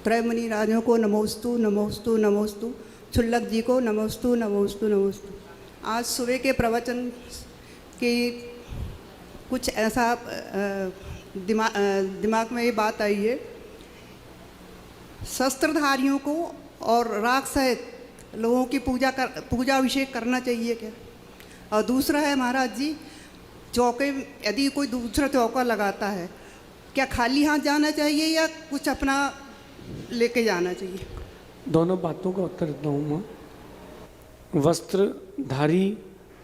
त्रयमुनि राजों को नमोस्तु नमोस्तु नमोस्तु, छुल्लक जी को नमोस्तु नमोस्तु नमोस्तु। आज सुबह के प्रवचन की कुछ ऐसा दिमाग में ये बात आई है, शस्त्रधारियों को और राग सहित लोगों की पूजा अभिषेक करना चाहिए क्या? और दूसरा है महाराज जी, चौके यदि कोई दूसरा चौका लगाता है, क्या खाली हाथ जाना चाहिए या कुछ अपना लेके जाना चाहिए? दोनों बातों का उत्तर देता हूँ मैं। वस्त्रधारी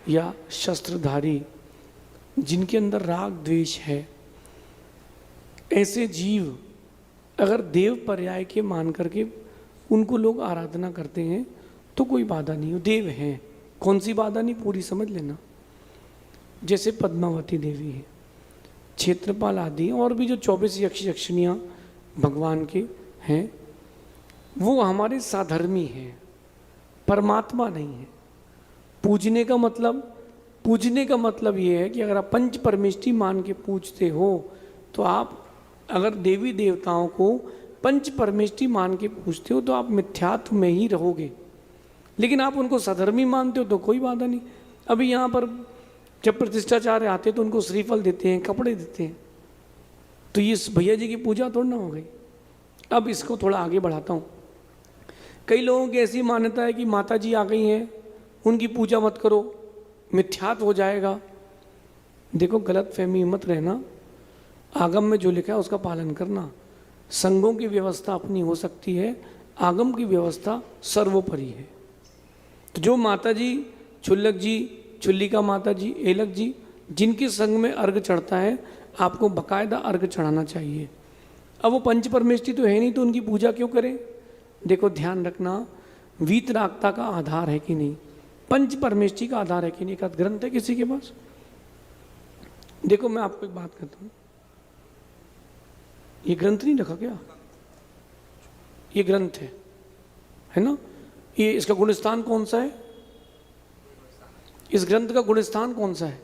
या शस्त्रधारी जिनके अंदर राग द्वेष है, ऐसे जीव अगर देव पर्याय के मान करके उनको लोग आराधना करते हैं तो कोई बाधा नहीं हो, देव हैं। कौन सी बाधा नहीं, पूरी समझ लेना। जैसे पद्मावती देवी है, क्षेत्रपाल आदि और भी जो 24 यक्ष यक्षिणियाँ भगवान के हैं, वो हमारे साधर्मी हैं, परमात्मा नहीं है। पूजने का मतलब ये है कि अगर आप पंच परमेष्टि मान के पूजते हो तो आप अगर देवी देवताओं को पंच परमेष्टि मान के पूजते हो तो आप मिथ्यात्व में ही रहोगे। लेकिन आप उनको सधर्मी मानते हो तो कोई बाधा नहीं। अभी यहाँ पर जब प्रतिष्ठाचार्य आते तो उनको श्रीफल देते हैं, कपड़े देते हैं, तो ये भैया जी की पूजा थोड़ी ना हो गई। अब इसको थोड़ा आगे बढ़ाता हूँ। कई लोगों की ऐसी मान्यता है कि माता जी आ गई हैं, उनकी पूजा मत करो, मिथ्यात्व हो जाएगा। देखो, गलत फहमी मत रहना। आगम में जो लिखा है उसका पालन करना। संघों की व्यवस्था अपनी हो सकती है, आगम की व्यवस्था सर्वोपरि है। तो जो माता जी, छुल्लक जी, चुल्लिका माता जी, एलक जी, जिनके संग में अर्घ चढ़ता है, आपको बकायदा अर्घ चढ़ाना चाहिए। अब वो पंच परमेष्टि तो है नहीं, तो उनकी पूजा क्यों करें? देखो, ध्यान रखना, वीतरागता का आधार है कि नहीं, पंच परमेष्टि का आधार है कि नहीं। एक ग्रंथ है किसी के पास? देखो, मैं आपको एक बात कहता हूँ, ये ग्रंथ नहीं रखा क्या? ये ग्रंथ है ना? ये इसका गुणस्थान कौन सा है? इस ग्रंथ का गुणस्थान कौन सा है?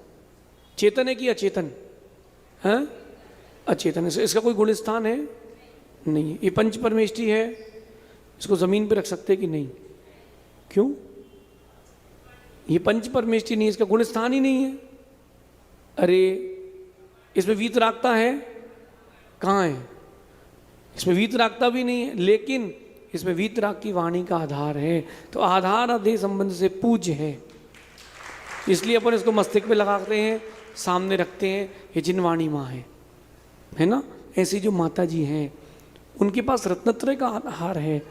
चेतन है कि अचेतन है? अचेतन है। इसका कोई गुणस्थान है? नहीं है। ये पंच परमेष्टि है, इसको जमीन पे रख सकते कि नहीं? क्यों? ये पंच परमेष्टि नहीं, इसका गुणस्थान ही नहीं है। अरे, इसमें वीतरागता है? कहाँ है? इसमें वीतरागता भी नहीं है, लेकिन इसमें वीतराग की वाणी का आधार है। तो आधार अधेय संबंध से पूज्य है, इसलिए अपन इसको मस्तिष्क पे लगाते हैं, सामने रखते हैं, ये जिनवाणी माँ है ना? ऐसी जो माता जी हैं, उनके पास रत्नत्रय का आधार है।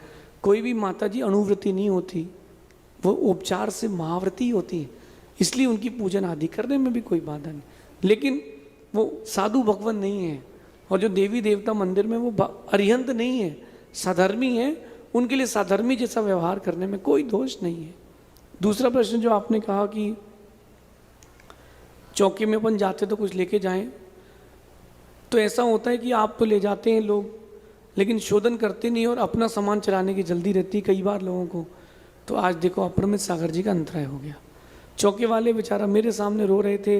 कोई भी माता जी अणुव्रती नहीं होती, वो उपचार से महाव्रती होती है, इसलिए उनकी पूजन आदि करने में भी कोई बाधा नहीं। लेकिन वो साधु भगवान नहीं है, और जो देवी देवता मंदिर में वो अरिहंत नहीं है, साधर्मी है, उनके लिए साधर्मी जैसा व्यवहार करने में कोई दोष नहीं है। दूसरा प्रश्न जो आपने कहा कि चौकी में अपन जाते तो कुछ लेके जाएं, तो ऐसा होता है कि आप तो ले जाते हैं लोग, लेकिन शोधन करते नहीं और अपना सामान चलाने की जल्दी रहती है कई बार लोगों को। तो आज देखो, अपरमित सागर जी का अंतराय हो गया। चौके वाले बेचारा मेरे सामने रो रहे थे,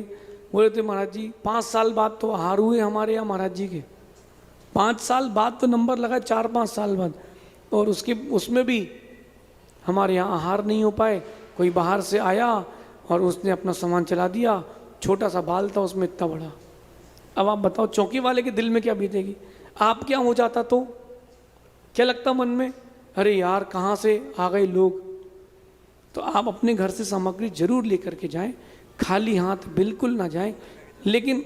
बोले थे महाराज जी 5 साल बाद तो आहार हुए हमारे यहाँ महाराज जी के। 5 साल बाद तो नंबर लगा, 4-5 साल बाद, और उसमें भी हमारे यहाँ आहार नहीं हो पाए। कोई बाहर से आया और उसने अपना सामान चला दिया, छोटा सा बाल था उसमें इतना बड़ा। अब आप बताओ, चौकी वाले के दिल में क्या बीतेगी? आप क्या हो जाता तो क्या लगता मन में? अरे यार, कहाँ से आ गए लोग। तो आप अपने घर से सामग्री जरूर लेकर के जाएं, खाली हाथ बिल्कुल ना जाएं। लेकिन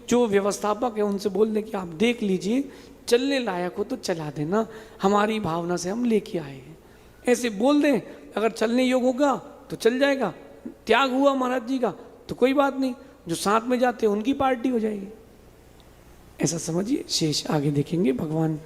जो व्यवस्थापक है उनसे बोल दें कि आप देख लीजिए, चलने लायक हो तो चला देना, हमारी भावना से हम लेके आए हैं, ऐसे बोल दें। अगर चलने योग्य होगा तो चल जाएगा, त्याग हुआ महाराज जी का तो कोई बात नहीं, जो साथ में जाते हैं उनकी पार्टी हो जाएगी। ऐसा समझिए। शेष आगे देखेंगे। भगवान